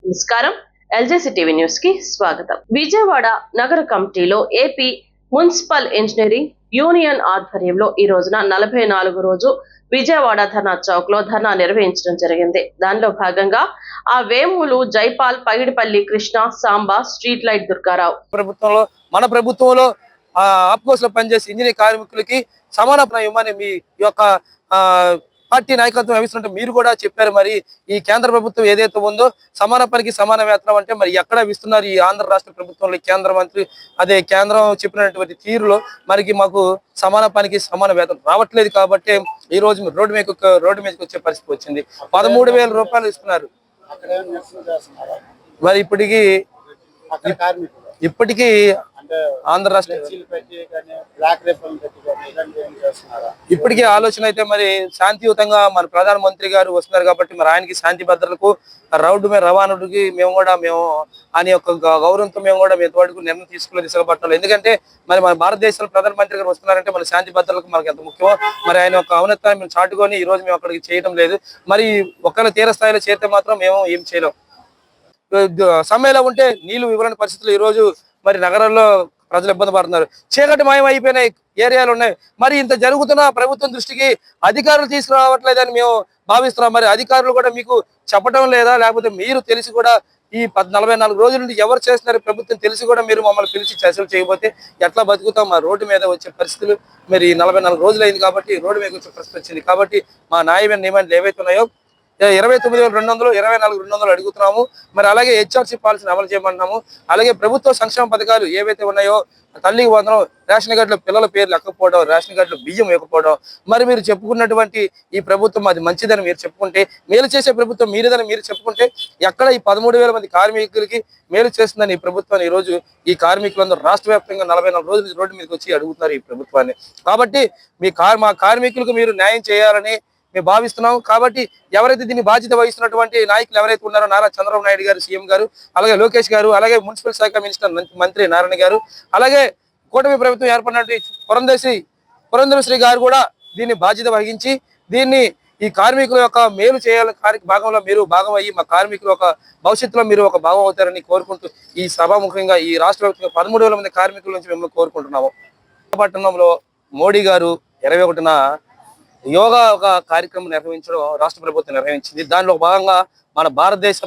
నమస్కారం. ఎల్జేసీ TV news కి స్వాగతం. విజయవాడ నగర కమిటీలో ఏపీ మున్సిపల్ ఇంజనీరింగ్ యూనియన్ ఆధ్వర్యంలో ఈ రోజున 44 రోజు విజయవాడ ధర్నా చౌక్ లో ధర్నా నిర్వహించడం జరిగింది. దానిలో భాగంగా ఆ వేమూలు జైపాల్, పగిడిపల్లి కృష్ణ, సాంబా, స్ట్రీట్ లైట్ దుర్గారావు మన ప్రభుత్వంలో ఆప్కోస్ లో పనిచేసే ఇంజనీరింగ్ కార్మికులకి సమాన ఇవ్వమని మీ యొక్క పార్టీ నాయకత్వం వహిస్తున్నట్టు మీరు కూడా చెప్పారు. మరి ఈ కేంద్ర ప్రభుత్వం ఏదైతే ఉందో సమాన పనికి సమాన వేతనం అంటే మరి ఎక్కడ ఇస్తున్నారు ఈ ఆంధ్ర రాష్ట్ర ప్రభుత్వంలో కేంద్ర మంత్రి అదే కేంద్రం చెప్పినటువంటి తీరులో మరికి మాకు సమాన పనికి సమాన వేతనం రావట్లేదు. కాబట్టి ఈ రోజు రోడ్డు మీదకి వచ్చే పరిస్థితి వచ్చింది. 13,000 రూపాయలు ఇస్తున్నారు. మరి ఇప్పటికీ ఆంధ్ర రాష్ట్ర ఇప్పటికీ ఆలోచన అయితే మరి శాంతియుతంగా మన ప్రధానమంత్రి గారు వస్తున్నారు కాబట్టి మరి ఆయనకి శాంతి భద్రతలకు రోడ్డు మీద రవాణాకి మేము ఆయన యొక్క గౌరవంతో మేము కూడా ఎంతవరకు నిర్ణయం తీసుకునే దిశగా పట్టాలి. ఎందుకంటే మరి మన భారతదేశంలో ప్రధానమంత్రి గారు వస్తున్నారంటే మన శాంతి భద్రతలకు మనకు ఎంత ముఖ్యమో మరి ఆయన యొక్క ఔన్నత్యాన్ని మేము చాటుకొని ఈ రోజు మేము అక్కడికి చేయడం లేదు. మరి ఒకవేళ తీర స్థాయిలో చేరితే మాత్రం మేము ఏం చేయలేం. సమ్మెలో ఉంటే నీళ్లు ఇవ్వలేని పరిస్థితులు ఈ రోజు మరి నగరంలో ప్రజలు ఇబ్బంది పడుతున్నారు. చీకటి మాయం అయిపోయినాయి ఏరియాలు ఉన్నాయి. మరి ఇంత జరుగుతున్న ప్రభుత్వం దృష్టికి అధికారులు తీసుకురావట్లేదని మేము భావిస్తున్నాం. మరి అధికారులు కూడా మీకు చెప్పడం లేదా, లేకపోతే మీరు తెలిసి కూడా ఈ 44 రోజుల నుండి ఎవరు చేస్తున్నారు ప్రభుత్వం తెలిసి కూడా మీరు మమ్మల్ని పిలిచి చర్చలు చేయకపోతే ఎట్లా బతుకుతాం? మా రోడ్డు మీద వచ్చే పరిస్థితులు మరి 44 రోజులు అయింది కాబట్టి రోడ్డు మీద వచ్చే పరిస్థితి వచ్చింది. కాబట్టి మా న్యాయమైన నియమాలు ఏవైతే ఉన్నాయో 29,200, 24,200 అడుగుతున్నాము. మరి అలాగే హెచ్ఆర్సీ పాలసీని అమలు చేయమంటున్నాము. అలాగే ప్రభుత్వ సంక్షేమ పథకాలు ఏవైతే ఉన్నాయో తల్లికి వందనం, రేషన్ కార్డులో పిల్లల పేర్లు ఎక్కపోవడం, రేషన్ కార్డులో బియ్యం ఇవ్వకపోవడం, మరి మీరు చెప్పుకున్నటువంటి ఈ ప్రభుత్వం అది మంచిదని మీరు చెప్పుకుంటే, మేలు చేసే ప్రభుత్వం మీరేదని మీరు చెప్పుకుంటే ఎక్కడ ఈ 13,000 మంది కార్మికులకి మేలు చేస్తుందని ఈ ప్రభుత్వాన్ని ఈ రోజు ఈ కార్మికులందరూ రాష్ట్ర వ్యాప్తంగా 44 రోజులు రోడ్డు మీదకి వచ్చి అడుగుతున్నారు ఈ ప్రభుత్వాన్ని. కాబట్టి మా కార్మికులకు మీరు న్యాయం చేయాలని మేము భావిస్తున్నాం. కాబట్టి ఎవరైతే దీన్ని బాధ్యత వహిస్తున్నటువంటి నాయకులు ఎవరైతే ఉన్నారో నారా చంద్రబాబు నాయుడు గారు, సీఎం గారు, అలాగే లోకేష్ గారు, అలాగే మున్సిపల్ శాఖ మినిస్టర్ మంత్రి నారాయణ గారు, అలాగే కూటమి ప్రభుత్వం ఏర్పడినటువంటి పురంధేశ్వరి గారు కూడా దీన్ని బాధ్యత వహించి దీన్ని ఈ కార్మికుల యొక్క మేలు చేయాలని భాగంలో మీరు భాగం అయ్యి మా కార్మికులు ఒక భవిష్యత్తులో మీరు ఒక భాగం అవుతారని కోరుకుంటూ ఈ సభాముఖంగా ఈ రాష్ట్ర వ్యాప్తంగా 13,000 మంది కార్మికుల నుంచి మేము కోరుకుంటున్నాము. పట్టణంలో మోడీ గారు 21న యోగా ఒక కార్యక్రమం నిర్వహించడం రాష్ట్ర ప్రభుత్వం నిర్వహించింది. దానిలో భాగంగా మన భారతదేశ